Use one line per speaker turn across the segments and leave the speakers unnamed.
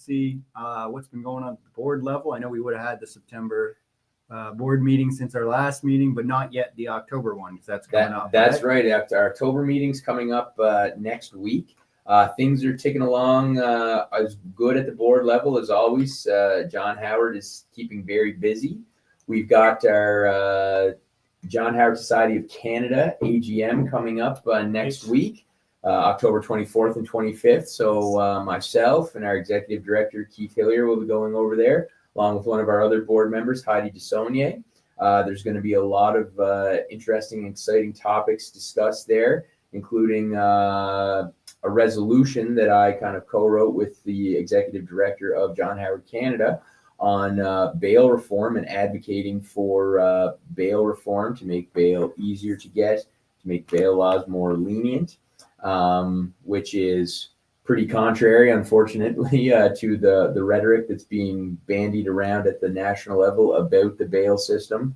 see what's been going on at the board level. I know we would have had the September board meeting since our last meeting, but not yet the October one, because that's coming up.
That's right. Our October meeting's coming up next week. Things are ticking along as good at the board level as always. John Howard is keeping very busy. We've got our John Howard Society of Canada AGM coming up next week, October 24th and 25th. So myself and our executive director, Keith Hillier, will be going over there, along with one of our other board members, Heidi DeSaulnier. There's going to be a lot of interesting and exciting topics discussed there, including a resolution that I kind of co-wrote with the executive director of John Howard Canada on bail reform and advocating for bail reform to make bail easier to get, to make bail laws more lenient, which is pretty contrary, unfortunately, to the rhetoric that's being bandied around at the national level about the bail system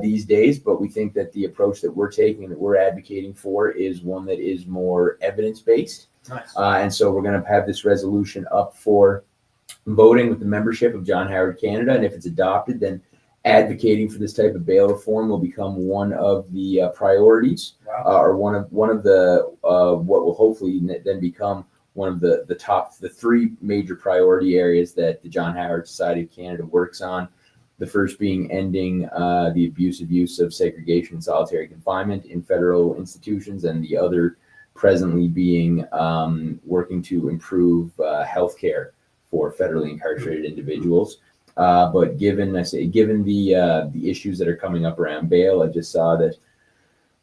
these days. But we think that the approach that we're taking, that we're advocating for, is one that is more evidence-based.
Nice.
And so we're going to have this resolution up for voting with the membership of John Howard Canada. And if it's adopted, then advocating for this type of bail reform will become one of the priorities, or one of the what will hopefully then become one of the three major priority areas that the John Howard Society of Canada works on. The first being ending the abusive use of segregation and solitary confinement in federal institutions, and the other presently being working to improve healthcare for federally incarcerated individuals. But given the issues that are coming up around bail, I just saw that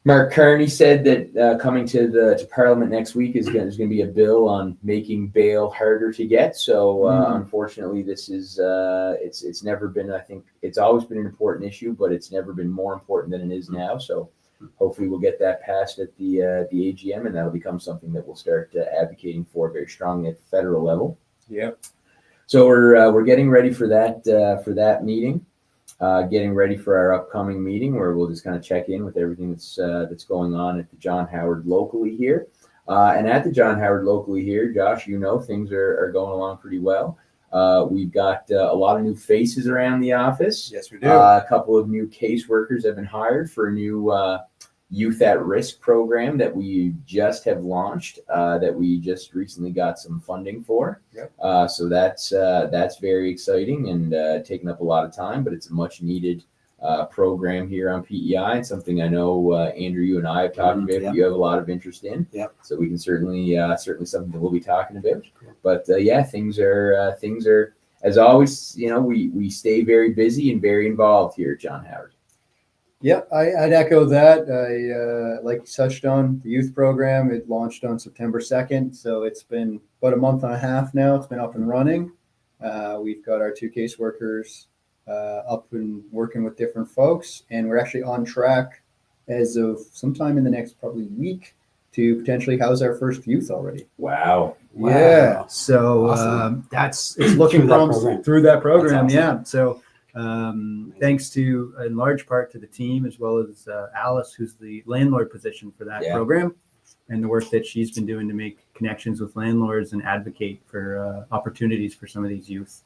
Mark Carney said that coming to Parliament next week is going to be a bill on making bail harder to get. So unfortunately, this is it's never been. I think it's always been an important issue, but it's never been more important than it is now. So hopefully, we'll get that passed at the AGM, and that'll become something that we'll start advocating for very strongly at the federal level.
Yeah.
So we're getting ready for that meeting. Getting ready for our upcoming meeting, where we'll just kind of check in with everything that's going on at the John Howard locally here. And at the John Howard locally here, Josh, things are going along pretty well. We've got a lot of new faces around the office.
Yes, we do.
A couple of new caseworkers have been hired for a new youth at risk program that we just have launched, that we just recently got some funding for.
Yep.
So that's very exciting and taking up a lot of time, but it's a much needed program here on PEI, and something I know Andrew, you and I have talked about.
Yep.
You have a lot of interest in.
Yep.
So we can certainly something that we'll be talking about. But things are as always. We stay very busy and very involved here at John Howard.
Yeah, I'd echo that. Like you touched on, the youth program, it launched on September 2nd. So it's been about a month and a half now. It's been up and running. We've got our 2 caseworkers up and working with different folks. And we're actually on track as of sometime in the next probably week to potentially house our first youth already.
Wow.
Yeah. So
Awesome.
it's looking through that program.
Awesome.
Yeah. So thanks to, in large part, to the team, as well as Alice, who's the landlord position for that program, and the work that she's been doing to make connections with landlords and advocate for opportunities for some of these youth.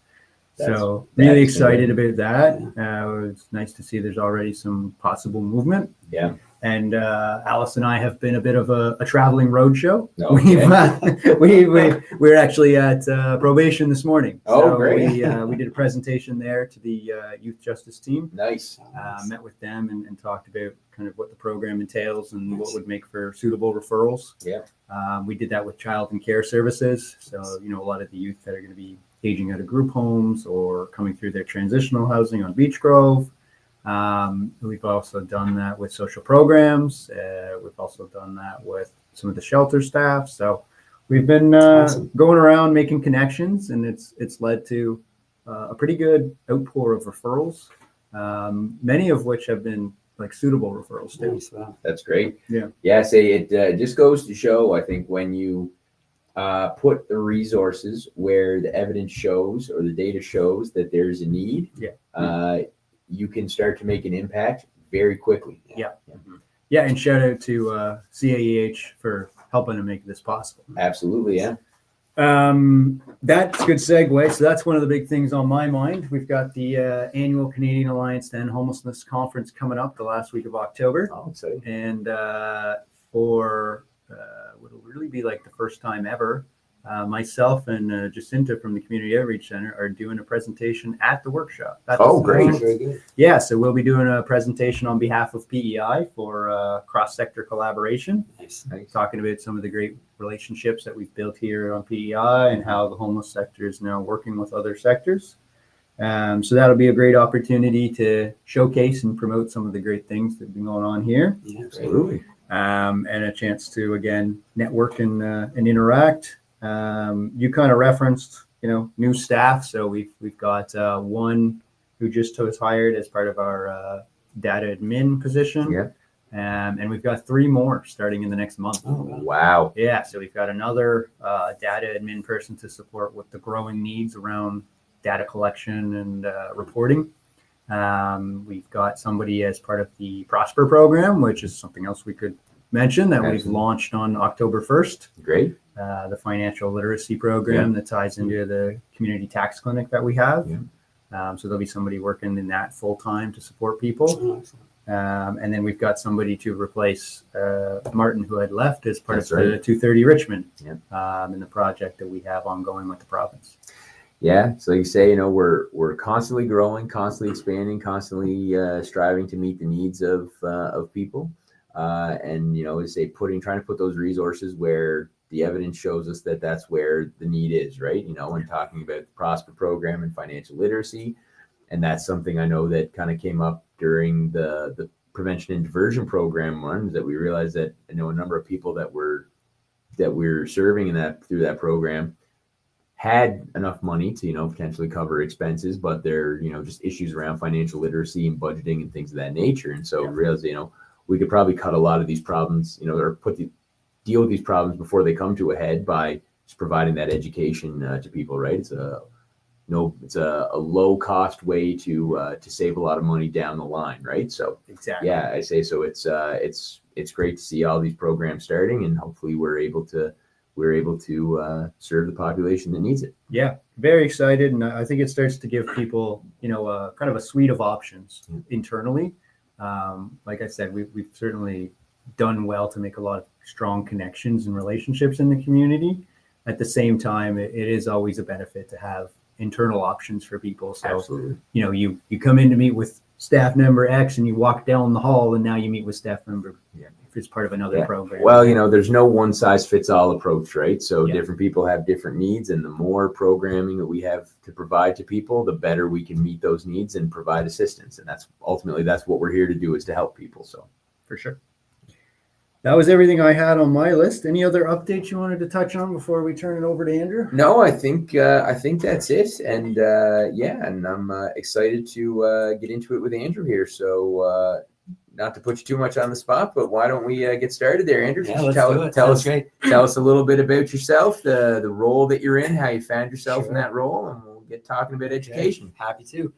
So really excited about that. It's nice to see there's already some possible movement.
Yeah.
And Alice and I have been a bit of a traveling roadshow.
Okay.
We're actually at probation this morning.
Oh, great.
We did a presentation there to the youth justice team.
Nice.
Met with them and talked about kind of what the program entails and what would make for suitable referrals.
Yeah.
We did that with child and care services. So, a lot of the youth that are going to be aging out of group homes or coming through their transitional housing on Beach Grove. We've also done that with social programs. We've also done that with some of the shelter staff. So we've been going around making connections, and it's led to a pretty good outpour of referrals, many of which have been like suitable referrals too.
That's great.
Yeah.
Yeah. It just goes to show, I think, when you put the resources where the evidence shows or the data shows that there's a need, you can start to make an impact very quickly.
Yeah. Yeah. And shout out to CAEH for helping to make this possible.
Absolutely. Yeah.
That's a good segue. So that's one of the big things on my mind. We've got the annual Canadian Alliance to End Homelessness Conference coming up the last week of October.
Oh, exciting.
And for what'll really be like the first time ever, myself and Jacinta from the Community Outreach Center are doing a presentation at the workshop.
Great.
Very good.
Yeah, so we'll be doing a presentation on behalf of PEI for cross-sector collaboration,
Nice.
talking about some of the great relationships that we've built here on PEI and how the homeless sector is now working with other sectors. So that'll be a great opportunity to showcase and promote some of the great things that have been going on here.
Yeah,
Absolutely.
And a chance to, again, network and interact. You kind of referenced, new staff. So we've got one who just was hired as part of our data admin position.
Yeah.
And we've got 3 more starting in the next month.
Oh, wow.
Wow.
Yeah, so we've got another data admin person to support with the growing needs around data collection and reporting. We've got somebody as part of the Prosper program, which is something else we could mention that we've launched on October 1st.
Great.
The financial literacy program that ties into the community tax clinic that we have.
Yeah.
So there'll be somebody working in that full time to support people.
Oh, excellent.
And then we've got somebody to replace Martin, who had left as part
That's
of
right.
the 230 Richmond
Yeah.
in the project that we have ongoing with the province.
Yeah. So you say, we're constantly growing, constantly expanding, constantly striving to meet the needs of people. And, trying to put those resources where the evidence shows us that that's where the need is, right? When talking about the Prosper program and financial literacy. And that's something I know that kind of came up during the prevention and diversion program runs, that we realized that, a number of people that we're serving through that program had enough money to, potentially cover expenses, but there, just issues around financial literacy and budgeting and things of that nature. And so realized, we could probably cut a lot of these problems, or deal with these problems before they come to a head by just providing that education to people, right? It's a low cost way to save a lot of money down the line, right? So
Exactly.
yeah, I say so. It's great to see all these programs starting, and hopefully we're able to serve the population that needs it.
Yeah, very excited. And I think it starts to give people, kind of a suite of options internally. Like I said, we've certainly done well to make a lot of strong connections and relationships in the community. At the same time, it is always a benefit to have internal options for people. So,
Absolutely.
You come in to meet with staff member X and you walk down the hall and now you meet with staff member if it's part of another program.
Well, there's no one size fits all approach, right? So
Yeah.
different people have different needs, and the more programming that we have to provide to people, the better we can meet those needs and provide assistance. And that's what we're here to do, is to help people. So
For sure. That was everything I had on my list. Any other updates you wanted to touch on before we turn it over to Andrew?
no, I think that's it. And and I'm excited to get into it with Andrew here. So not to put you too much on the spot, but why don't we get started there, Andrew?
Yeah, let's do it. Sounds great.
Tell us a little bit about yourself, the role that you're in, how you found yourself in that role, and we'll get talking about education.
Happy to.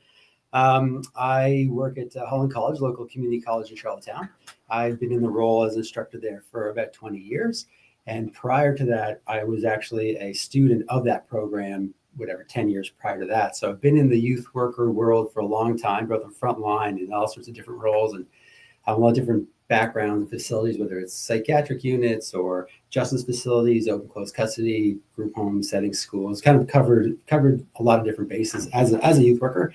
I work at Holland College, local community college in Charlottetown. I've been in the role as instructor there for about 20 years. And prior to that, I was actually a student of that program, 10 years prior to that. So I've been in the youth worker world for a long time, both on front line and all sorts of different roles, and have a lot of different backgrounds and facilities, whether it's psychiatric units or justice facilities, open closed custody, group home settings, schools, kind of covered a lot of different bases as a youth worker.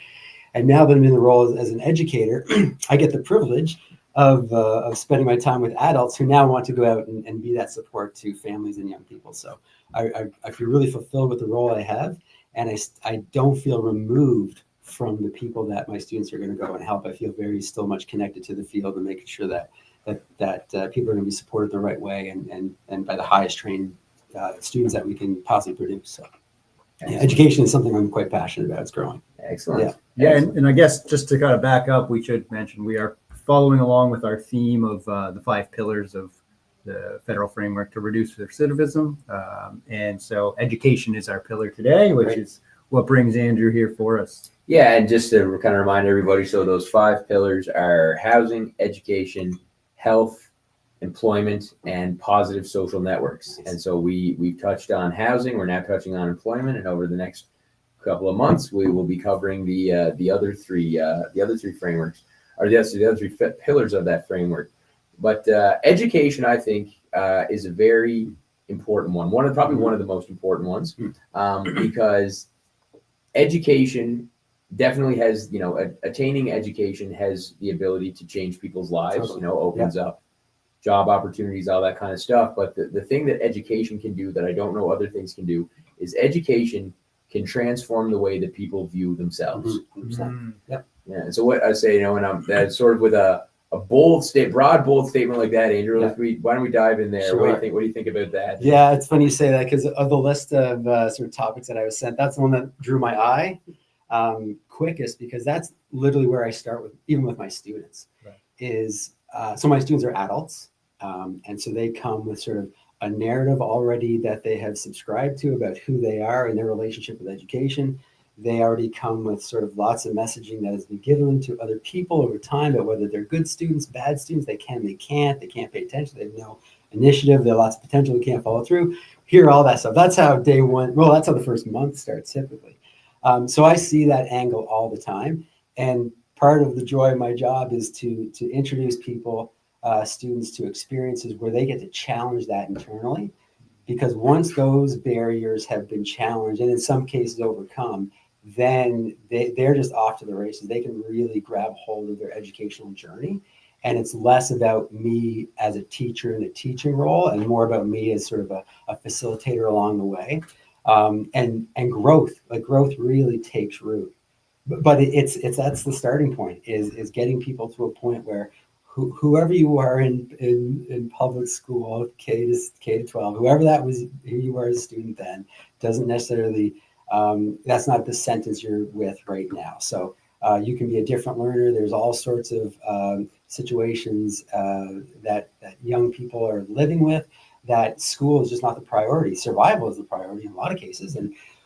And now that I'm in the role as an educator, I get the privilege of spending my time with adults who now want to go out and be that support to families and young people. So I feel really fulfilled with the role I have, and I don't feel removed from the people that my students are going to go and help. I feel still much connected to the field and making sure that people are going to be supported the right way and by the highest trained students that we can possibly produce. So education is something I'm quite passionate about. It's growing.
Excellent.
Yeah, and I guess just to kind of back up, we should mention we are following along with our theme of the 5 pillars of the federal framework to reduce recidivism. And so education is our pillar today, which is what brings Andrew here for us.
Yeah, and just to kind of remind everybody, so those 5 pillars are housing, education, health, employment, and positive social networks. And so we've touched on housing. We're now touching on employment, and over the next couple of months, we will be covering the other three frameworks, or the other three pillars of that framework. But education, I think, is a very important one. Probably one of the most important ones, because education definitely has, attaining education has the ability to change people's lives. Opens up job opportunities, all that kind of stuff. But the thing that education can do that I don't know other things can do is education can transform the way that people view themselves.
Yep.
Yeah. And so what I say, and I'm that's sort of with a bold statement like that, Andrew. Why don't we dive in there?
Sure.
What do you think? What do you think about that?
Yeah, it's funny you say that, because of the list of sort of topics that I was sent, that's the one that drew my eye quickest, because that's literally where I start with, even with my students. Right. So my students are adults, and so they come with sort of a narrative already that they have subscribed to about who they are and their relationship with education. They already come with sort of lots of messaging that has been given to other people over time about whether they're good students, bad students, they can't pay attention, they have no initiative, they have lots of potential, they can't follow through. Hear all that stuff. That's how day one, that's how the first month starts typically. So I see that angle all the time. And part of the joy of my job is to introduce people, students, to experiences where they get to challenge that internally. Because once those barriers have been challenged, and in some cases overcome, then they're just off to the races. They can really grab hold of their educational journey. And it's less about me as a teacher in a teaching role and more about me as sort of a facilitator along the way. And growth really takes root. But that's the starting point, is getting people to a point where whoever you are in public school, K to 12, whoever that was, who you were as a student then, doesn't necessarily, that's not the sentence you're with right now. So you can be a different learner. There's all sorts of situations that young people are living with, that school is just not the priority. Survival is the priority in a lot of cases,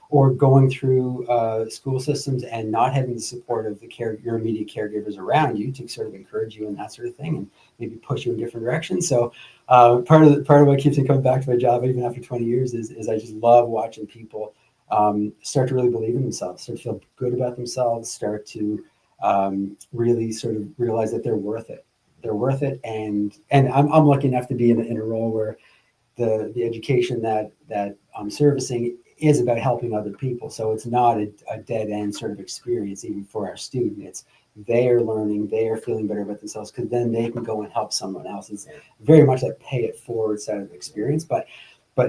or going through school systems and not having the support of your immediate caregivers around you to sort of encourage you and that sort of thing, and maybe push you in different directions. So part of what keeps me coming back to my job even after 20 years is I just love watching people start to really believe in themselves, start to feel good about themselves, start to really sort of realize that they're worth it. They're worth it, and I'm lucky enough to be in a role where the education that I'm servicing is about helping other people. So it's not a dead end sort of experience, even for our students. They are learning, they are feeling better about themselves, because then they can go and help someone else. It's very much that pay it forward side of the experience. But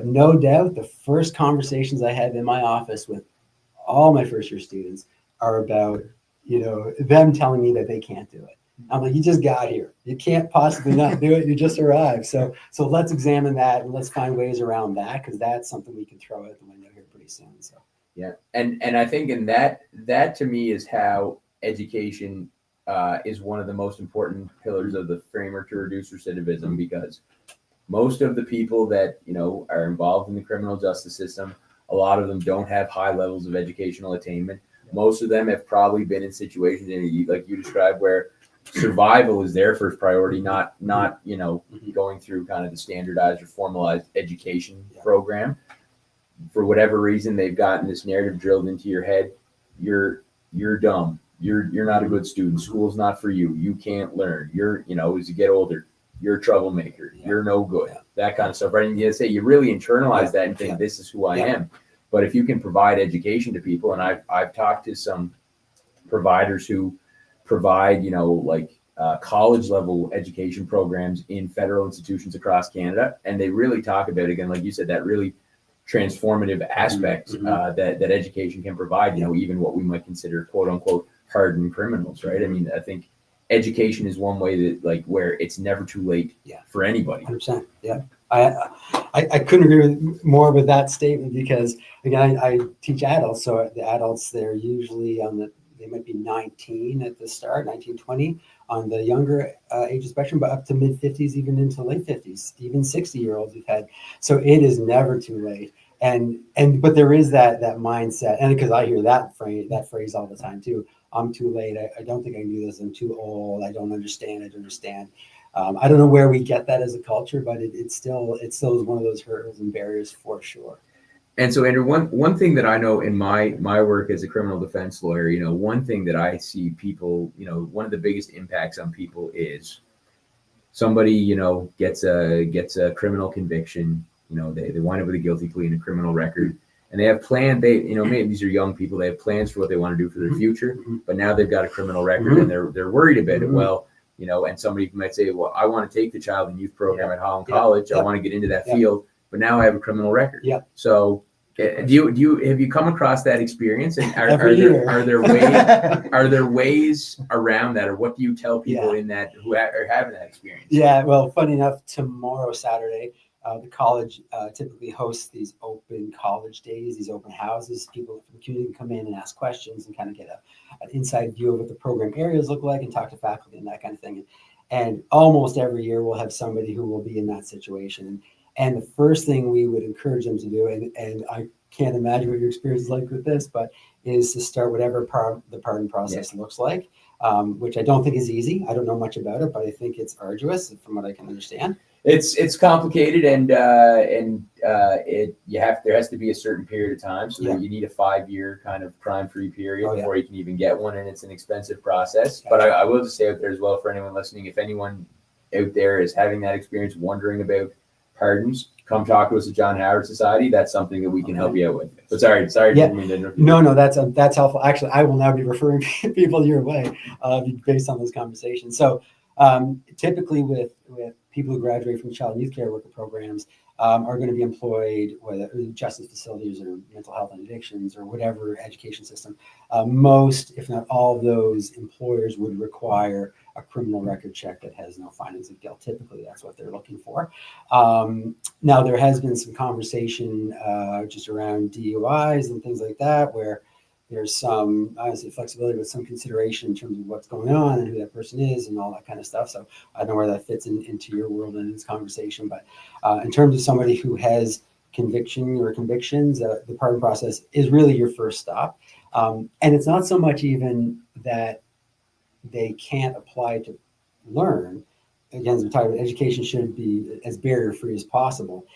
no doubt, the first conversations I have in my office with all my first year students are about, them telling me that they can't do it. I'm like, you just got here. You can't possibly not do it. You just arrived. So let's examine that, and let's find ways around that, because that's something we can throw out the window here pretty soon. So
yeah, and I think in that to me is how education is one of the most important pillars of the framework to reduce recidivism, because most of the people that are involved in the criminal justice system, a lot of them don't have high levels of educational attainment. Most of them have probably been in situations, like you described, where survival is their first priority, not going through kind of the standardized or formalized education program. For whatever reason, they've gotten this narrative drilled into your head: you're dumb, you're not a good student, school's not for you, you can't learn, you're as you get older, you're a troublemaker, you're no good, that kind of stuff, right? And you really internalize that and think, this is who I am. But if you can provide education to people, and I've talked to some providers who provide, college level education programs in federal institutions across Canada, and they really talk about, again, like you said, that really transformative aspect that education can provide. Even what we might consider quote unquote hardened criminals, right? I mean, I think education is one way that where it's never too late for anybody.
100%. Yeah, I couldn't agree more with that statement, because again, I teach adults, so the adults, they're usually they might be 19 at the start, 19, 20 on the younger age spectrum, but up to mid 50s, even into late 50s, even 60-year-olds we've had. So it is never too late. But there is that mindset, and because I hear that phrase all the time too. I'm too late. I don't think I can do this. I'm too old. I don't understand. I don't know where we get that as a culture, but it still is one of those hurdles and barriers for sure.
And so, Andrew, one thing that I know in my work as a criminal defense lawyer, one thing that I see people, one of the biggest impacts on people is somebody, gets a criminal conviction, they wind up with a guilty plea and a criminal record, and they have planned, maybe these are young people, they have plans for what they want to do for their future, but now they've got a criminal record and they're worried about it. Well, and somebody might say, well, I want to take the child and youth program at Holland College. I want to get into that field, but now I have a criminal record.
Yeah.
So have you come across that experience? And are there ways around that, or what do you tell people in that who are having that experience?
Yeah, well, funny enough, tomorrow, Saturday, the college typically hosts these open college days, these open houses. People from the community can come in and ask questions and kind of get an inside view of what the program areas look like and talk to faculty and that kind of thing. And almost every year we'll have somebody who will be in that situation. And the first thing we would encourage them to do, and I can't imagine what your experience is like with this, but is to start whatever the pardon process looks like, which I don't think is easy. I don't know much about it, but I think it's arduous from what I can understand.
It's complicated, and there has to be a certain period of time, so that you need a 5-year kind of crime-free period before you can even get one, and it's an expensive process. But I will just say out there as well, for anyone listening, if anyone out there is having that experience, wondering about pardons, come talk to us at John Howard Society. That's something that we can help you out with. But sorry, didn't mean to interrupt you.
No, that's helpful. Actually, I will now be referring people your way based on those conversations. So typically with people who graduate from child and youth care worker programs are going to be employed, whether justice facilities or mental health and addictions or whatever education system. Most, if not all of those employers would require a criminal record check that has no findings of guilt. Typically, that's what they're looking for. Now, there has been some conversation just around DUIs and things like that, where there's some, obviously, flexibility with some consideration in terms of what's going on and who that person is and all that kind of stuff. So I don't know where that fits into your world and in this conversation. But in terms of somebody who has conviction or convictions, the pardon process is really your first stop. And it's not so much even that they can't apply to learn. Again, as we're talking about, education should be as barrier-free as possible.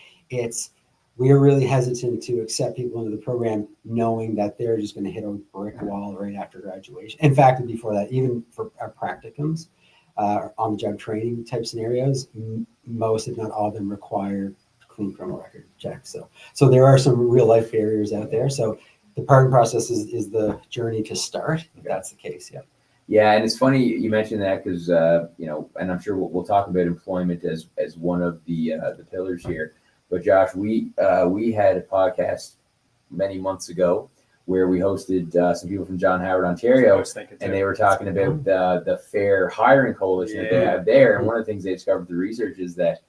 We are really hesitant to accept people into the program knowing that they're just going to hit a brick wall right after graduation. In fact, before that, even for our practicums, on-the-job training type scenarios, most, if not all of them, require clean criminal record checks. So there are some real-life barriers out there. So the pardon process is the journey to start, if that's the case. Yeah.
Yeah, and it's funny you mentioned that because and I'm sure we'll talk about employment as one of the pillars here. But Josh, we had a podcast many months ago where we hosted some people from John Howard, Ontario, and they were talking about the Fair Hiring Coalition that they have there. And one of the things they discovered through research is that,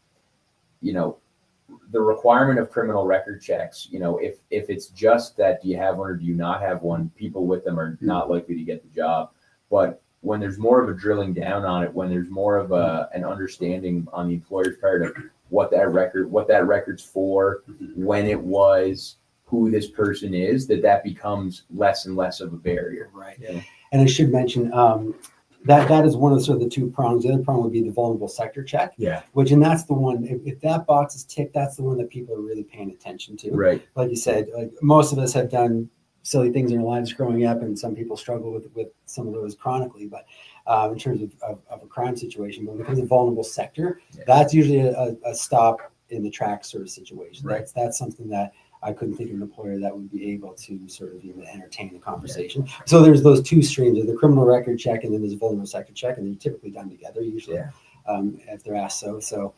the requirement of criminal record checks, if it's just that do you have one or do you not have one, people with them are not likely to get the job. But when there's more of a drilling down on it, when there's more of an understanding on the employer's part of what that record's for, when it was, who this person is, that becomes less and less of a barrier.
Right. Yeah. And I should mention that is one of the sort of the two prongs. The other prong would be the vulnerable sector check.
Yeah.
And that's the one, if that box is ticked, that's the one that people are really paying attention to.
Right.
Like you said, like most of us have done silly things in our lives growing up, and some people struggle with some of those chronically, but in terms of a crime situation. But when it comes to vulnerable sector, that's usually a stop in the track sort of situation.
Right.
That's something that I couldn't think of an employer that would be able to sort of even entertain the conversation. Yeah. So there's those two streams of the criminal record check, and then there's a vulnerable sector check, and they're typically done together usually, if they're asked so. So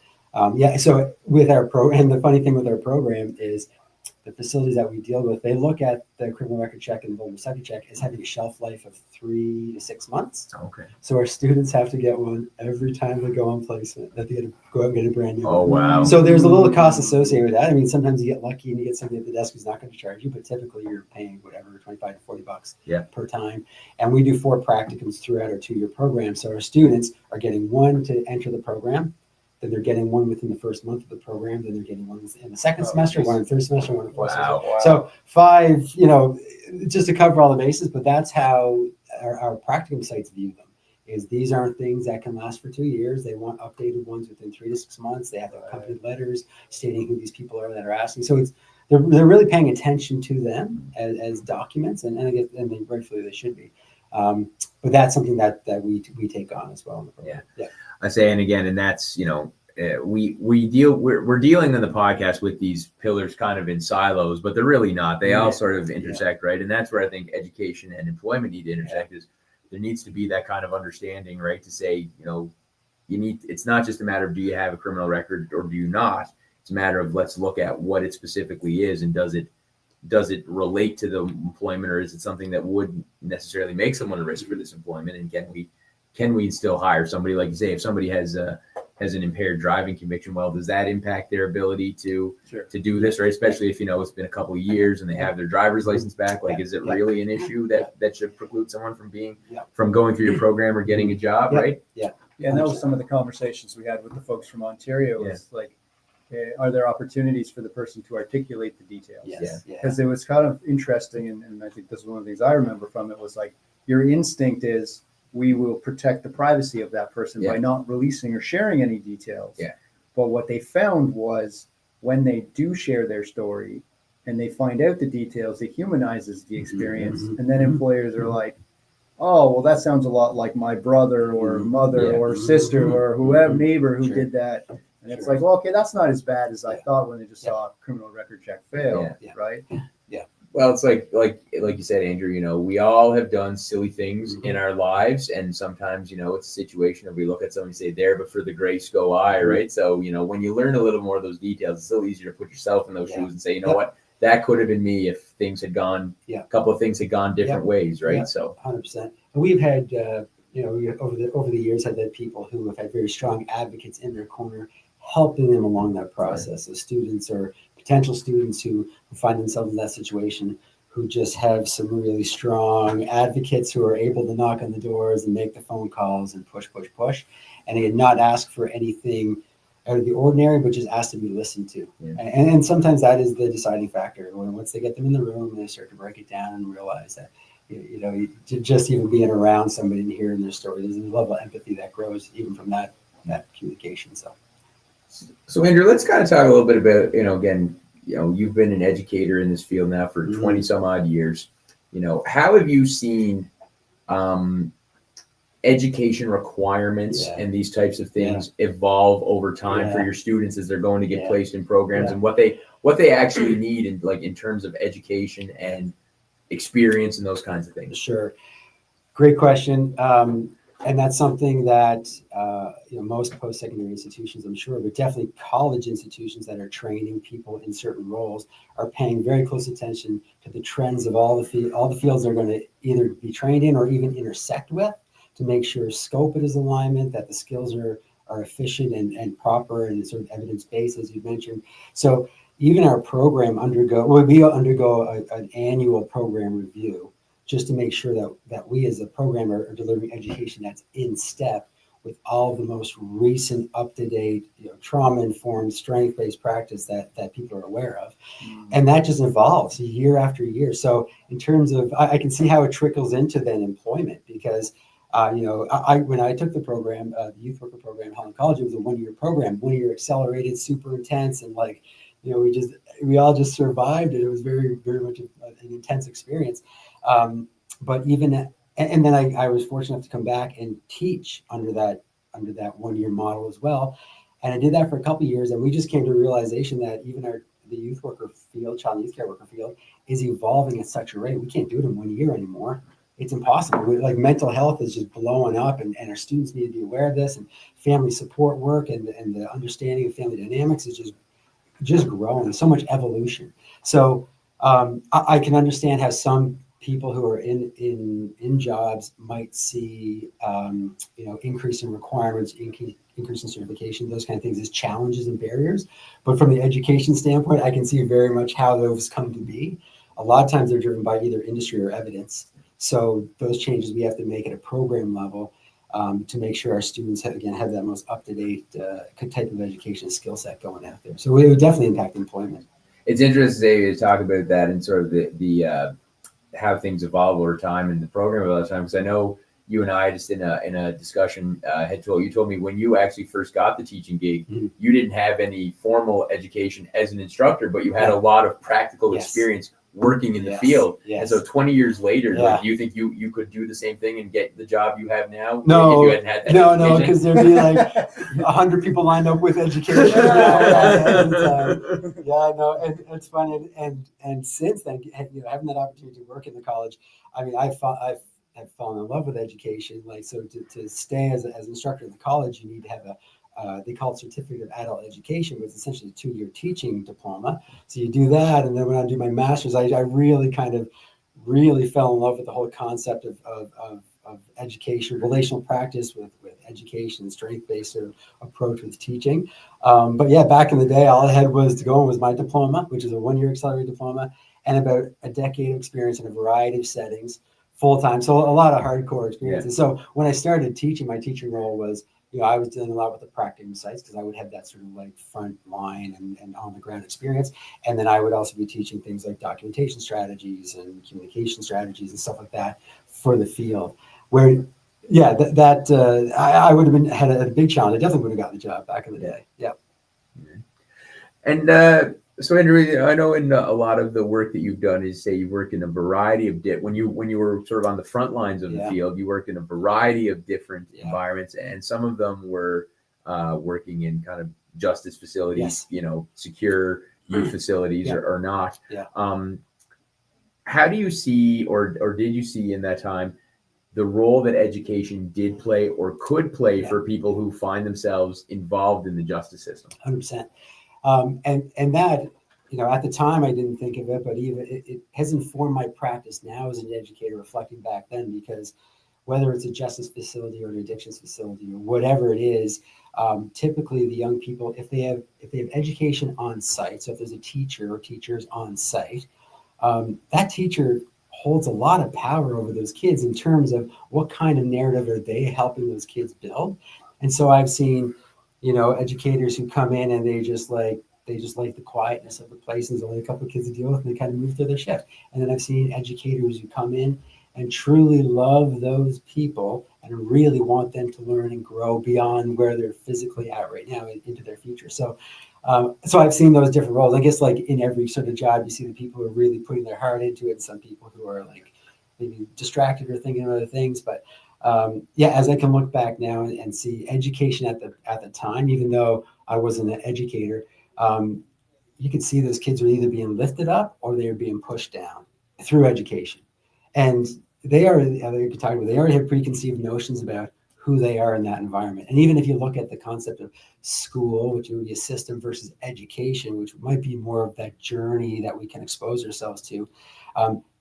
with our program, the funny thing with our program is the facilities that we deal with, they look at the criminal record check and the vulnerable sector check as having a shelf life of 3 to 6 months.
Okay.
So our students have to get one every time they go on placement, that they get to go out and get a brand new one.
Oh, wow.
So there's a little cost associated with that. I mean, sometimes you get lucky and you get somebody at the desk who's not going to charge you, but typically you're paying whatever, $25 to $40 per time. And we do 4 practicums throughout our 2-year program. So our students are getting one to enter the program. Then they're getting one within the first month of the program. Then they're getting one in the second semester, one in the third semester, one in the fourth semester. Wow. So 5, just to cover all the bases, but that's how our practicum sites view them, is these aren't things that can last for 2 years. They want updated ones within 3 to 6 months. They have accompanied letters stating who these people are that are asking. So they're really paying attention to them as documents, and I guess, and rightfully they should be. But that's something that we take on as well in the program. Yeah.
I say, and again, and that's, we're dealing in the podcast with these pillars kind of in silos, but they're really not. They all sort of intersect, right? And that's where I think education and employment need to intersect. Is there needs to be that kind of understanding, right? To say, it's not just a matter of do you have a criminal record or do you not. It's a matter of let's look at what it specifically is, and does it relate to the employment, or is it something that wouldn't necessarily make someone a risk for this employment? And can we still hire somebody? Like you say, if somebody has an impaired driving conviction, well, does that impact their ability to do this, right? Especially if it's been a couple of years and they have their driver's license back. Like, is it really an issue that should preclude someone from going through your program or getting a job, right?
Yeah, and that was some of the conversations we had with the folks from Ontario. Was like, are there opportunities for the person to articulate the details?
Yes.
Because it was kind of interesting, and I think this is one of the things I remember from it, was like, your instinct is, we will protect the privacy of that person by not releasing or sharing any details.
Yeah.
But what they found was, when they do share their story and they find out the details, it humanizes the experience. And then employers are like, oh, well, that sounds a lot like my brother or mother or sister or whoever, neighbor who did that. And it's like, well, okay, that's not as bad as I thought when they just saw a criminal record check fail, right?
Well, it's like you said, Andrew, we all have done silly things in our lives. And sometimes, it's a situation of we look at somebody and say, there, but for the grace go I, right? So, when you learn a little more of those details, it's a little easier to put yourself in those shoes and say, what, that could have been me if things had gone, a couple of things had gone different ways, right? So
100%. And we've had, we over the years have had people who have had very strong advocates in their corner, helping them along that process. So students or potential students who find themselves in that situation, who just have some really strong advocates who are able to knock on the doors and make the phone calls and push, and again, not ask for anything out of the ordinary, but just ask to be listened to. And sometimes that is the deciding factor. Once they get them in the room, they start to break it down and realize that just even being around somebody and hearing their story, there's a level of empathy that grows even from that communication.
So Andrew, let's kind of talk a little bit about, again, you've been an educator in this field now for 20 some odd years. How have you seen education requirements and these types of things evolve over time for your students as they're going to get placed in programs, and what they actually need in terms of education and experience and those kinds of things?
Sure. Great question. And that's something that most post-secondary institutions, I'm sure, but definitely college institutions that are training people in certain roles are paying very close attention to the trends of all the fields they're going to either be trained in or even intersect with, to make sure scope is alignment, that the skills are efficient and proper and sort of evidence-based, as you mentioned. So even our program we undergo an annual program review, just to make sure that we as a program are delivering education that's in step with all the most recent, up-to-date, trauma-informed, strength-based practice that people are aware of. And that just evolves year after year. So in terms of, I can see how it trickles into then employment, because when I took the program, the youth worker program at Holland College, it was a 1-year program, 1-year accelerated, super intense, and we all just survived it. It was very, very much an intense experience. But even, and then I was fortunate enough to come back and teach under that 1-year model as well. And I did that for a couple of years, and we just came to a realization that even the youth worker field, child and youth care worker field, is evolving at such a rate. We can't do it in 1 year anymore. It's impossible. Mental health is just blowing up, and our students need to be aware of this, and family support work and the understanding of family dynamics is just growing. So much evolution. So I can understand how some people who are in jobs might see increase in requirements, increase in certification, those kind of things as challenges and barriers. But from the education standpoint, I can see very much how those come to be. A lot of times they're driven by either industry or evidence. So those changes we have to make at a program level to make sure our students have that most up-to-date type of education skill set going out there. So it would definitely impact employment.
It's interesting to talk about that and sort of the how things evolve over time in the program a lot of times, because I know you and I just in a discussion you told me when you actually first got the teaching gig, you didn't have any formal education as an instructor, but you had a lot of practical experience working in the field. And so 20 years later, like, do you think you could do the same thing and get the job you have now?
No,
if you hadn't had that
no, because there'd be like 100 people lined up with education. No, and it's funny. And since then, having that opportunity to work in the college, I mean, I've fallen in love with education. Like, so to stay as an instructor in the college, you need to have they call it Certificate of Adult Education, but it's essentially a 2-year teaching diploma. So you do that, and then when I do my master's, I really fell in love with the whole concept of education, relational practice with education, strength-based sort of approach with teaching. But yeah, back in the day, all I had was my diploma, which is a 1-year accelerated diploma, and about a decade of experience in a variety of settings, full-time. So a lot of hardcore experiences. Yeah. So when I started teaching, my teaching role was, I was dealing a lot with the practicum sites because I would have that sort of like front line and on the ground experience. And then I would also be teaching things like documentation strategies and communication strategies and stuff like that for the field. Where, yeah, I would have had a big challenge. I definitely would have gotten the job back in the day. Yeah.
And so, Andrew, I know in a lot of the work that you've done is, say, you work in a variety of when you were sort of on the front lines of the field, you worked in a variety of different environments, and some of them were working in kind of justice facilities, secure youth facilities or not.
Yeah.
How do you see, or did you see in that time, the role that education did play or could play for people who find themselves involved in the justice system?
100%. And that, at the time I didn't think of it, but even it has informed my practice now as an educator, reflecting back then, because whether it's a justice facility or an addictions facility or whatever it is, typically the young people, if they have education on site, so if there's a teacher or teachers on site, that teacher holds a lot of power over those kids in terms of what kind of narrative are they helping those kids build. And so I've seen, educators who come in and they just like the quietness of the place, and there's only a couple of kids to deal with, and they kind of move through their shift. And then I've seen educators who come in and truly love those people and really want them to learn and grow beyond where they're physically at right now into their future. So I've seen those different roles. I guess like in every sort of job, you see the people who are really putting their heart into it, and some people who are like maybe distracted or thinking of other things. But as I can look back now and see education at the time, even though I wasn't an educator, you could see those kids were either being lifted up or they were being pushed down through education. And they already have preconceived notions about who they are in that environment. And even if you look at the concept of school, which would be a system, versus education, which might be more of that journey that we can expose ourselves to,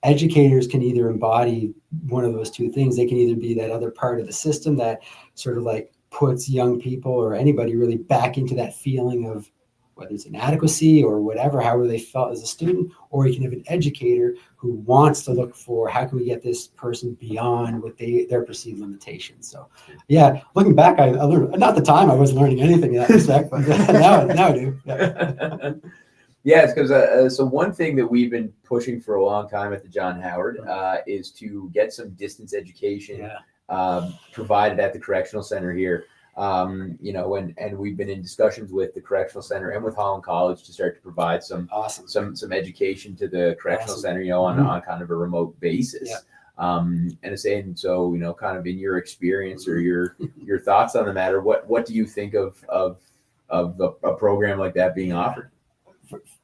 educators can either embody one of those two things. They can either be that other part of the system that sort of like puts young people or anybody really back into that feeling of whether it's inadequacy or whatever, however they felt as a student, or you can have an educator who wants to look for how can we get this person beyond what their perceived limitations. So yeah, looking back, I learned, not the time I wasn't learning anything in that respect, but now I do. Yeah.
Yes, because so one thing that we've been pushing for a long time at the John Howard is to get some distance education provided at the correctional center here. And we've been in discussions with the correctional center and with Holland College to start to provide some education to the correctional center, on kind of a remote basis. Yeah. And saying, so, kind of in your experience or your thoughts on the matter, what do you think of a program like that being offered?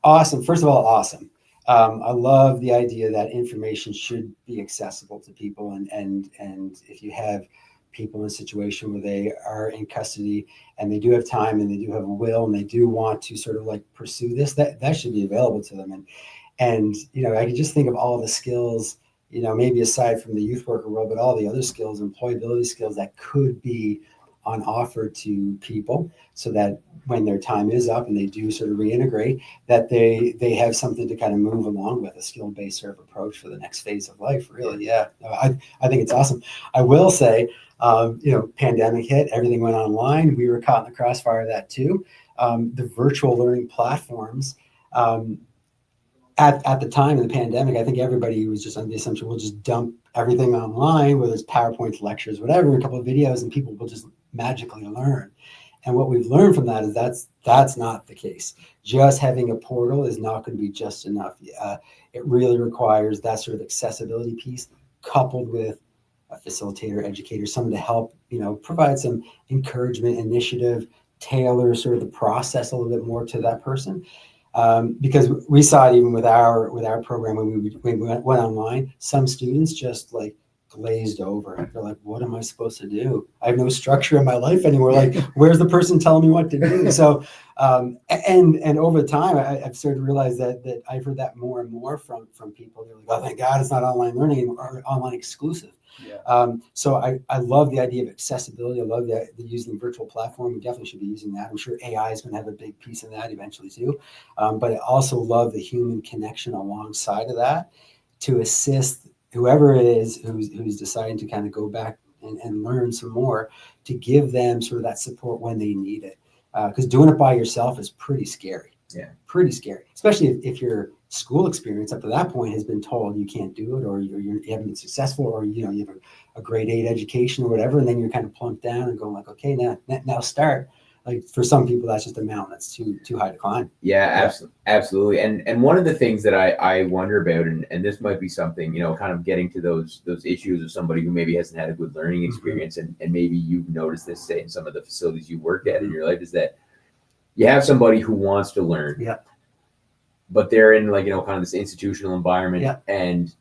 Awesome. First of all, awesome. I love the idea that information should be accessible to people, and if you have people in a situation where they are in custody and they do have time and they do have a will and they do want to sort of like pursue this, that should be available to them. And I can just think of all the skills, maybe aside from the youth worker role, but all the other skills, employability skills that could be on offer to people, so that when their time is up and they do sort of reintegrate, that they have something to kind of move along with, a skill-based sort of approach for the next phase of life. Really, yeah. I think it's awesome. I will say, pandemic hit, everything went online. We were caught in the crossfire of that too. The virtual learning platforms, at the time of the pandemic, I think everybody was just on the assumption we'll just dump everything online, whether it's PowerPoint lectures, whatever, a couple of videos, and people will just magically learn. And what we've learned from that is that's not the case. Just having a portal is not going to be just enough. It really requires that sort of accessibility piece coupled with a facilitator, educator, someone to help, provide some encouragement, initiative, tailor sort of the process a little bit more to that person. Because we saw it even with our program when we went online, some students just like glazed over. They're like, what am I supposed to do? I have no structure in my life anymore. Like, where's the person telling me what to do? So, and over time, I've started to realize that I've heard that more and more from people. They're like, oh, thank God it's not online learning anymore, or online exclusive.
Yeah.
So I love the idea of accessibility. I love the using the virtual platform. We definitely should be using that. I'm sure AI is going to have a big piece in that eventually too. But I also love the human connection alongside of that to assist whoever it is who's deciding to kind of go back and learn some more, to give them sort of that support when they need it. Because doing it by yourself is pretty scary.
Yeah.
Pretty scary, especially if your school experience up to that point has been told you can't do it, or you haven't been successful, or you have a grade 8 education or whatever, and then you're kind of plunked down and going like, okay, now start. Like for some people, that's just a mountain that's too high to climb.
Yeah, absolutely. And one of the things that I wonder about, and this might be something, kind of getting to those issues of somebody who maybe hasn't had a good learning experience, and maybe you've noticed this, say, in some of the facilities you worked at in your life, is that you have somebody who wants to learn,
Yeah.
but they're in like, kind of this institutional environment,
Yeah.
and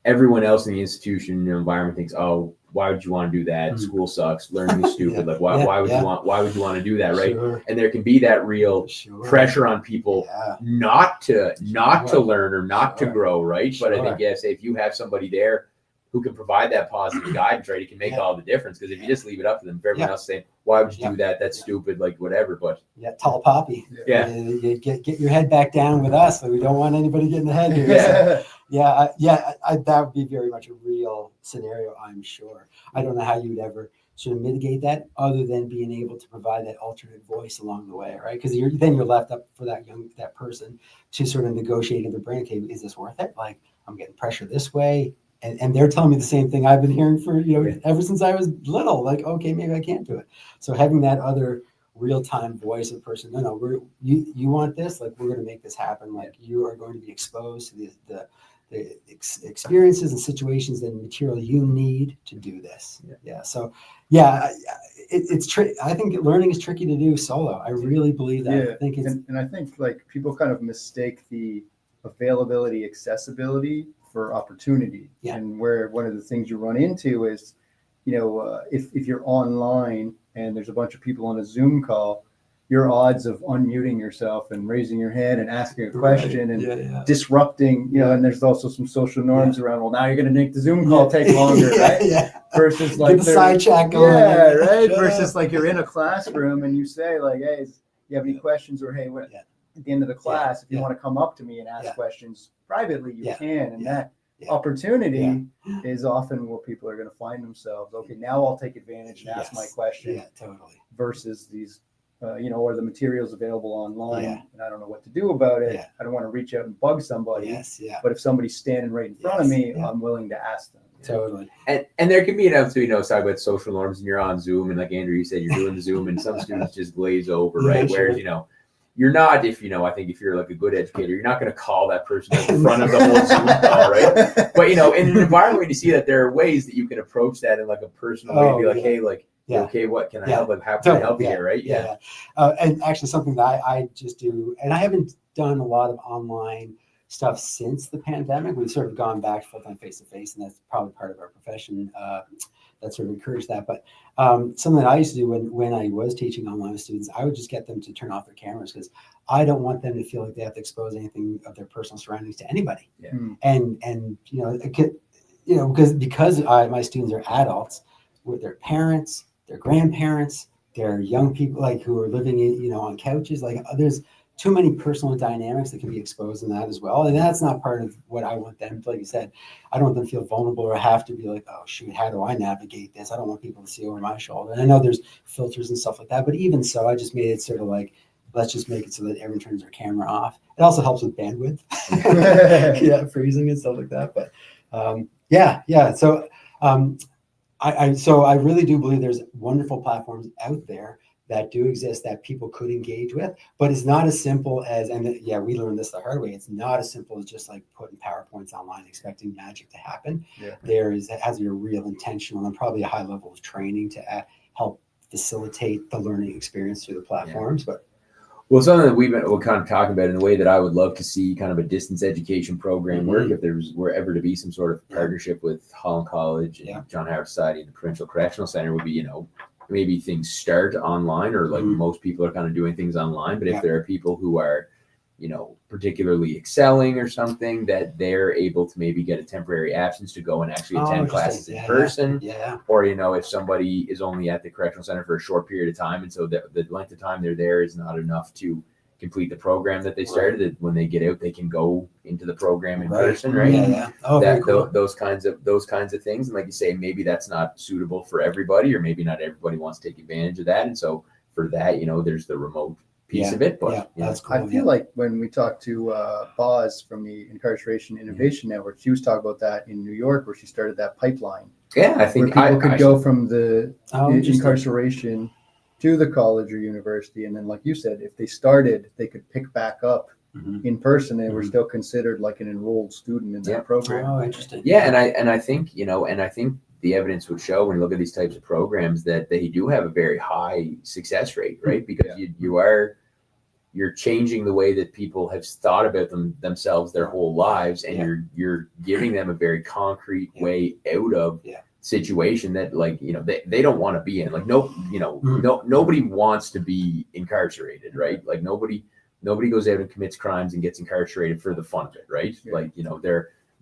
everyone else in the institution environment thinks, oh, why would you want to do that? School sucks. Learning is stupid.
Yeah.
Like, why would you want to do that? Right.
Sure.
And there can be that real pressure on people not to learn or not to grow. Right. But I think, yes, if you have somebody there who can provide that positive guidance, right, it can make all the difference. Because if you just leave it up to them, if everyone else saying, why would you do that? That's stupid, like whatever. But
tall poppy.
Yeah.
You get your head back down with us. Like, we don't want anybody getting ahead here. So, that would be very much a real scenario, I'm sure. I don't know how you would ever sort of mitigate that, other than being able to provide that alternate voice along the way, right? Because then you're left up for that person to sort of negotiate in their brain. Okay, is this worth it? Like, I'm getting pressure this way, and they're telling me the same thing I've been hearing for ever since I was little. Like, okay, maybe I can't do it. So having that other real-time voice of the person, no, you want this, like, we're going to make this happen. Like, you are going to be exposed to the experiences and situations and material you need to do this. So it's tricky. I think learning is tricky to do solo. I really believe that.
Yeah.
I think
and I think like people kind of mistake the availability, accessibility for opportunity.
Yeah.
And where one of the things you run into is, if you're online and there's a bunch of people on a Zoom call, your odds of unmuting yourself and raising your hand and asking a question and disrupting, and there's also some social norms around, well, now you're going to make the Zoom call take longer, right? Versus like
get the side chat going.
Yeah, right. Versus like you're in a classroom and you say like, hey, do you have any questions? Or hey, at the end of the class, if you want to come up to me and ask questions privately, you can. And that opportunity is often where people are going to find themselves. Okay, now I'll take advantage and ask my question.
Yeah, totally.
Versus these, or the materials available online, and I don't know what to do about it. I don't want to reach out and bug somebody. But if somebody's standing right in front of me, I'm willing to ask them.
Totally.
And there can be an element to, talk about social norms, and you're on Zoom, and like Andrew, you said, you're doing the Zoom, and some students just glaze over, right? Whereas, you're not, I think if you're like a good educator, you're not going to call that person in front of the whole Zoom call, right? But, in an environment where you see that there are ways that you can approach that in like a personal way, be like, hey, like, okay, what can I help? Like, how can I help you here, right?
And actually something that I just do, and I haven't done a lot of online stuff since the pandemic. We've sort of gone back full-time face-to-face, and that's probably part of our profession that sort of encouraged that. But something that I used to do when I was teaching online with students, I would just get them to turn off their cameras, because I don't want them to feel like they have to expose anything of their personal surroundings to anybody. And because my students are adults with their parents, their grandparents, their young people like who are living in, on couches. Like, there's too many personal dynamics that can be exposed in that as well. And that's not part of what I want them to, like you said, I don't want them to feel vulnerable or have to be like, oh shoot, how do I navigate this? I don't want people to see over my shoulder. And I know there's filters and stuff like that, but even so, I just made it sort of like, let's just make it so that everyone turns their camera off. It also helps with bandwidth, freezing and stuff like that. But Yeah. So I really do believe there's wonderful platforms out there that do exist that people could engage with, but it's not as simple as, and yeah, we learned this the hard way. It's not as simple as just like putting PowerPoints online, expecting magic to happen.
Yeah.
It has to be a real intentional and probably a high level of training to help facilitate the learning experience through the platforms. But
well, something that we're kind of talking about in a way that I would love to see kind of a distance education program work if were ever to be some sort of partnership with Holland College and John Howard Society and the Provincial Correctional Center would be, maybe things start online or like most people are kind of doing things online. But if there are people who are, particularly excelling or something, that they're able to maybe get a temporary absence to go and actually attend classes in person.
Yeah.
Or, if somebody is only at the correctional center for a short period of time, and so the length of time they're there is not enough to complete the program that they started, that when they get out, they can go into the program in person, right?
Yeah. Oh, very cool.
Those kinds of things. And like you say, maybe that's not suitable for everybody, or maybe not everybody wants to take advantage of that. And so for that, there's the remote piece of it. But
that's cool.
I feel like when we talked to Boz from the Incarceration Innovation Network, she was talking about that in New York, where she started that pipeline.
Yeah, I think
where people could go from the incarceration to the college or university, and then, like you said, if they started, they could pick back up in person, and were still considered like an enrolled student in that program.
Oh, interesting.
Yeah, and I think the evidence would show when you look at these types of programs that they do have a very high success rate, right? Because you're changing the way that people have thought about themselves their whole lives, and you're giving them a very concrete way out of situation that, like, they don't want to be in. Like, nobody wants to be incarcerated, right? Like nobody goes out and commits crimes and gets incarcerated for the fun of it, right? Like,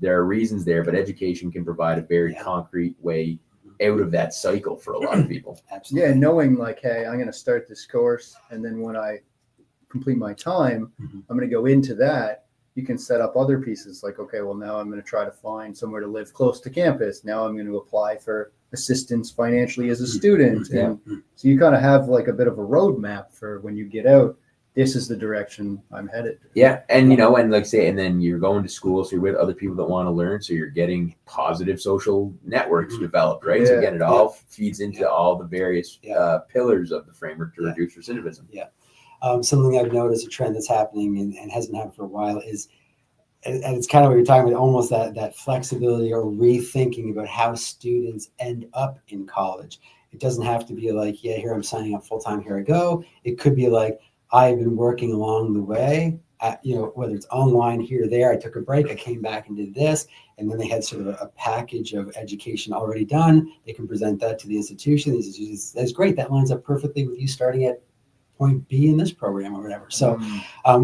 there are reasons there, but education can provide a very concrete way out of that cycle for a lot of people.
Absolutely.
Yeah, knowing like, hey, I'm going to start this course, and then when I complete my time, I'm going to go into that. You can set up other pieces like, okay, well, now I'm going to try to find somewhere to live close to campus. Now I'm going to apply for assistance financially as a student. And so you kind of have like a bit of a roadmap for when you get out. This is the direction I'm headed.
Yeah. And, and like say, and then you're going to school, so you're with other people that want to learn. So you're getting positive social networks developed, right? So again, it all feeds into all the various pillars of the framework to reduce recidivism.
Yeah. Something I've noticed, a trend that's happening and hasn't happened for a while, is, and it's kind of what you're talking about, almost that flexibility or rethinking about how students end up in college. It doesn't have to be like, yeah, here I'm signing up full time, here I go. It could be like, I've been working along the way, whether it's online, here or there. I took a break, I came back and did this, and then they had sort of a package of education already done. They can present that to the institution. The institution says, that's great. That lines up perfectly with you starting at point B in this program or whatever. So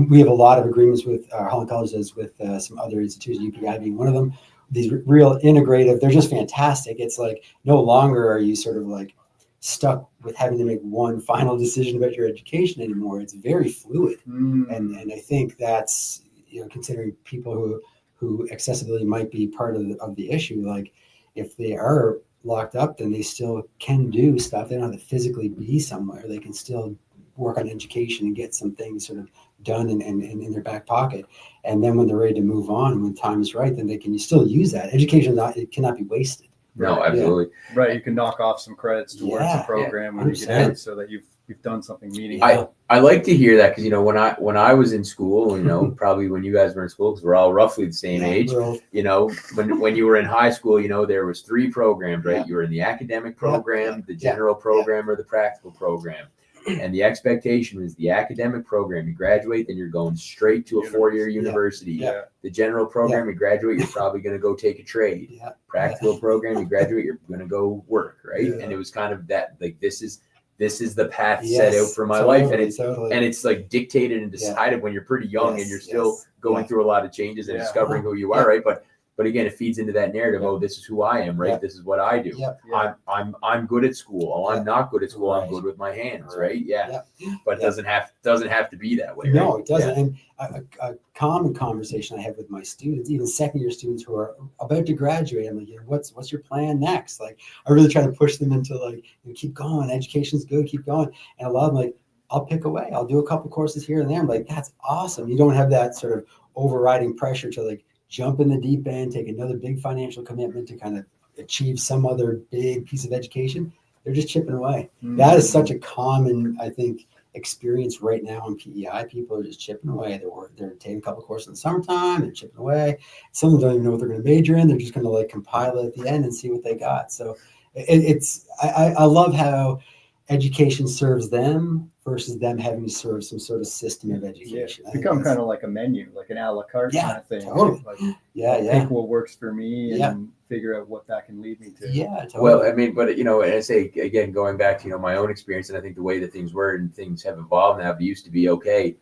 we have a lot of agreements with Holland College, with some other institutions, UPI being one of them. These real integrative, they're just fantastic. It's like no longer are you sort of like stuck with having to make one final decision about your education anymore. It's very fluid. And I think that's, considering people who accessibility might be part of the issue, like if they are locked up, then they still can do stuff. They don't have to physically be somewhere. They can still work on education and get some things sort of done and in their back pocket. And then when they're ready to move on, when time is right, then they can still use that. Education it cannot be wasted.
No, absolutely.
Yeah. Right. You can knock off some credits towards the program when you get out, so that you've done something meaningful.
I like to hear that, because when I was in school, probably when you guys were in school, because we're all roughly the same age, when you were in high school, there was 3 programs, right? You were in the academic program, the general program, or the practical program. And the expectation is the academic program, you graduate, then you're going straight to a 4-year university. The general program, you graduate, you're probably going to go take a trade. Practical program, you graduate, you're going to go work, right? And it was kind of that, like, this is the path set out for my life, and it's like dictated and decided when you're pretty young and you're still going through a lot of changes and discovering who you are, right? But again, it feeds into that narrative. Oh, this is who I am, right? This is what I do. I'm good at school. Oh, I'm not good at school. I'm good with my hands, right? But it doesn't have to be that way.
No, it doesn't. And a common conversation I have with my students, even second-year students who are about to graduate, I'm like, what's your plan next? Like, I really try to push them into like, keep going. Education's good. Keep going. And a lot of them like, I'll pick away. I'll do a couple courses here and there. I'm like, that's awesome. You don't have that sort of overriding pressure to like jump in the deep end, take another big financial commitment to kind of achieve some other big piece of education, they're just chipping away.
Mm-hmm.
That is such a common, I think, experience right now in PEI. People are just chipping away. They're taking a couple of courses in the summertime, they're chipping away. Some of them don't even know what they're going to major in. They're just going to like compile it at the end and see what they got. So I love how education serves them versus them having to serve some sort of system of education.
It's become kind of like a menu, like an a la carte kind of thing.
Totally.
Like,
Yeah.
pick what works for me and figure out what that can lead me to.
Yeah. Totally.
Well, I mean, but and I say again, going back to my own experience, and I think the way that things were and things have evolved now. It used to be okay.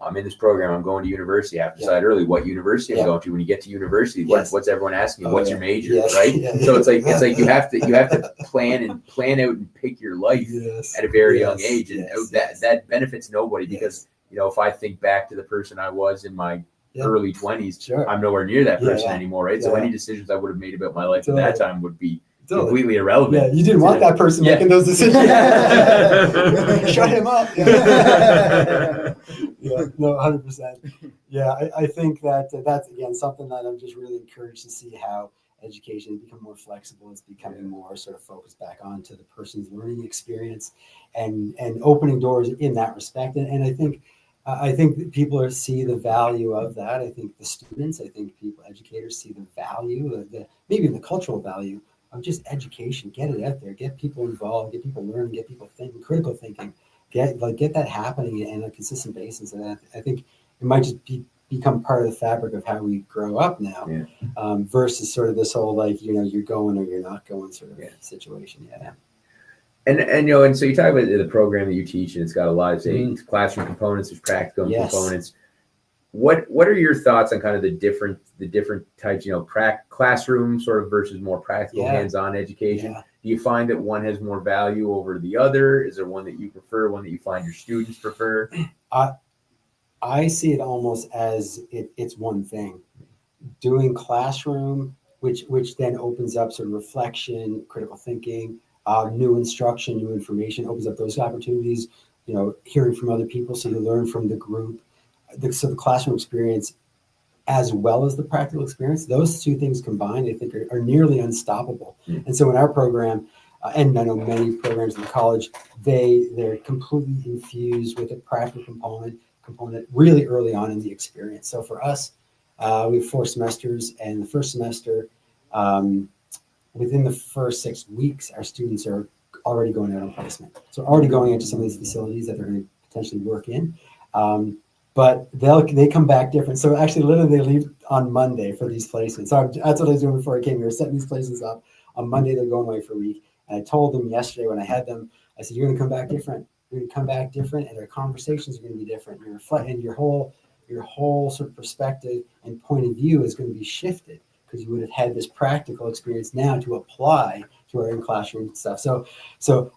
I'm in this program. I'm going to university. I have to decide early what university I'm going to. When you get to university, what's everyone asking you? What's your major, right? So it's like you have to plan out and pick your life at a very young age, and that benefits nobody because if I think back to the person I was in my early 20s, I'm nowhere near that person anymore, right? So any decisions I would have made about my life at that time would be completely irrelevant.
Yeah, you didn't want that person making those decisions. Shut him up. No, 100%. Yeah, I think that's again something that I'm just really encouraged to see how education has become more flexible. It's becoming more sort of focused back onto the person's learning experience and opening doors in that respect. And I think that people see the value of that. I think the students, educators see the value, maybe the cultural value of just education. Get it out there, get people involved, get people learning, get people thinking, critical thinking, get that happening in a consistent basis. And I think it might just become part of the fabric of how we grow up now, versus sort of this whole you're going or you're not going sort of situation.
And so you talk about the program that you teach, and it's got a lot of classroom components, there's practical components. What are your thoughts on kind of the different types, classroom sort of versus more practical hands-on education? Do you find that one has more value over the other? Is there one that you prefer, one that you find your students prefer?
I see it almost as it's one thing. Doing classroom, which then opens up sort of reflection, critical thinking, new instruction, new information, opens up those opportunities, hearing from other people, so you learn from the group. So the classroom experience as well as the practical experience, those two things combined, I think are nearly unstoppable. And so in our program, and I know many programs in the college, they're completely infused with a practical component really early on in the experience. So for us, we have 4 semesters, and the first semester, within the first 6 weeks, our students are already going out on placement. So already going into some of these facilities that they're going to potentially work in. But they come back different. So actually, literally, they leave on Monday for these placements. So that's what I was doing before I came here, setting these placements up. On Monday, they're going away for a week. And I told them yesterday when I had them, I said, you're going to come back different. You're going to come back different, and our conversations are going to be different. And your whole sort of perspective and point of view is going to be shifted, because you would have had this practical experience now to apply to our in-classroom stuff. So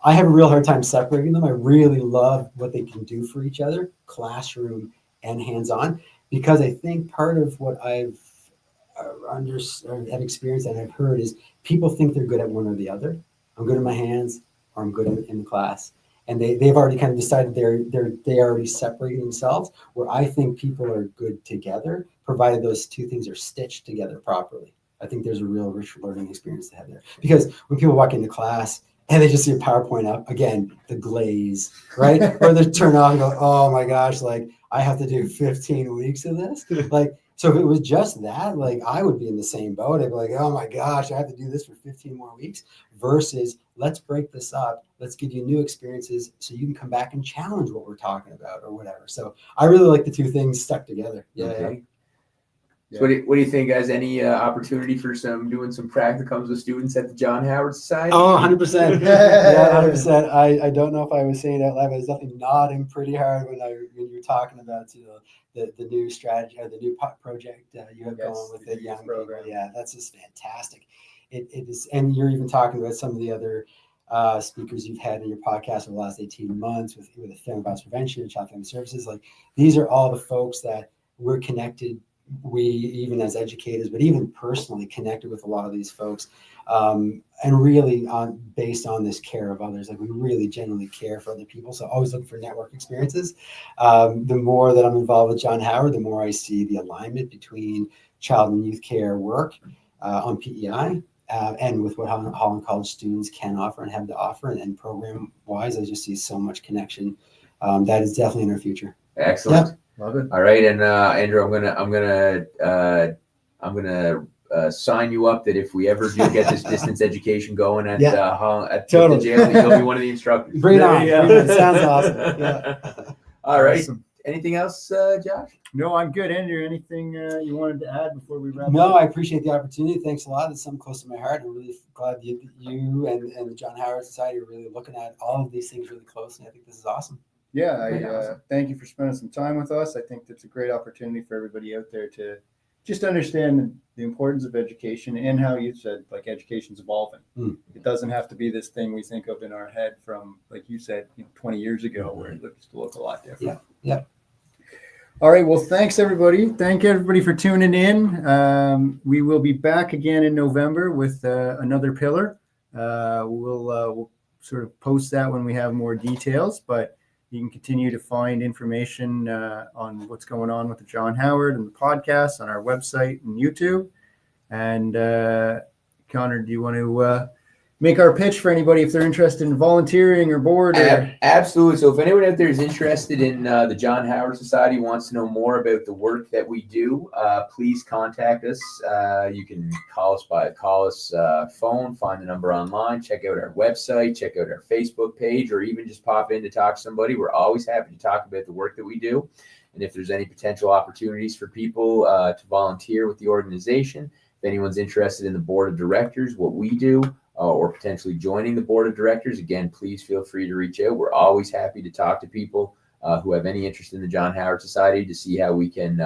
I have a real hard time separating them. I really love what they can do for each other, classroom and hands-on, because I think part of what I've experienced and I've heard is people think they're good at one or the other. I'm good in my hands, or I'm good in the class. And they've already kind of decided they already separating themselves, where I think people are good together, provided those two things are stitched together properly. I think there's a real rich learning experience to have there. Because when people walk into class and they just see a PowerPoint up, again, the glaze, right? Or they turn on and go, oh my gosh, I have to do 15 weeks of this. So if it was just that, I would be in the same boat. I'd be like, oh my gosh, I have to do this for 15 more weeks, versus let's break this up. Let's give you new experiences so you can come back and challenge what we're talking about or whatever. So I really like the two things stuck together.
So what do you think, guys? Any opportunity for doing some practicums with students at the John Howard Society?
Oh, 100%. Yeah, 100%. I don't know if I was saying it out loud, but I was definitely nodding pretty hard when you were talking about the new strategy or the new project you have going with the young program. People. Yeah, that's just fantastic. It is, and you're even talking about some of the other speakers you've had in your podcast over the last 18 months with the family violence prevention and child family services. These are all the folks that we're connected we, even as educators, but even personally connected with a lot of these folks, and really based on this care of others. Like we really genuinely care for other people. So always looking for network experiences. The more that I'm involved with John Howard, the more I see the alignment between child and youth care work on PEI and with what Holland College students can offer and have to offer. And program wise, I just see so much connection. That is definitely in our future.
Excellent.
Yeah.
Love it.
All right, and Andrew, I'm gonna sign you up that if we ever do get this distance education going at the jail, you'll be one of the instructors.
Bring it on. Sounds awesome. Yeah.
All right.
Awesome.
Anything else, Josh?
No, I'm good. Andrew, anything you wanted to add before we wrap
No,
up?
I appreciate the opportunity. Thanks a lot. It's something close to my heart. I'm really glad you and the John Howard Society are really looking at all of these things really close. And I think this is awesome.
Yeah,
Awesome.
thank you for spending some time with us. I think that's a great opportunity for everybody out there to just understand the importance of education and how you said, like, education's evolving. It doesn't have to be this thing we think of in our head from, like you said, 20 years ago, where it used to look a lot different.
Yeah.
All right. Well, thanks, everybody. Thank everybody for tuning in. We will be back again in November with another pillar. We'll sort of post that when we have more details, but you can continue to find information on what's going on with the John Howard and the podcast on our website and YouTube. And Connor, do you want to make our pitch for anybody if they're interested in volunteering or board?
Absolutely. So if anyone out there is interested in the John Howard Society, wants to know more about the work that we do, please contact us. You can call us phone, find the number online, check out our website, check out our Facebook page, or even just pop in to talk to somebody. We're always happy to talk about the work that we do. And if there's any potential opportunities for people to volunteer with the organization, if anyone's interested in the board of directors, what we do, or potentially joining the board of directors, again, please feel free to reach out. We're always happy to talk to people who have any interest in the John Howard Society to see how we can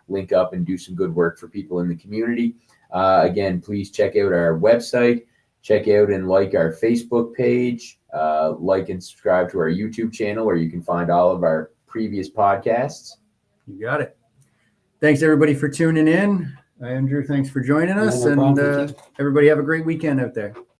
link up and do some good work for people in the community. Again, please check out our website, check out and like our Facebook page, like and subscribe to our YouTube channel where you can find all of our previous podcasts.
You got it. Thanks, everybody, for tuning in. Andrew, thanks for joining us.
No problem. Thank you.
Everybody have a great weekend out there.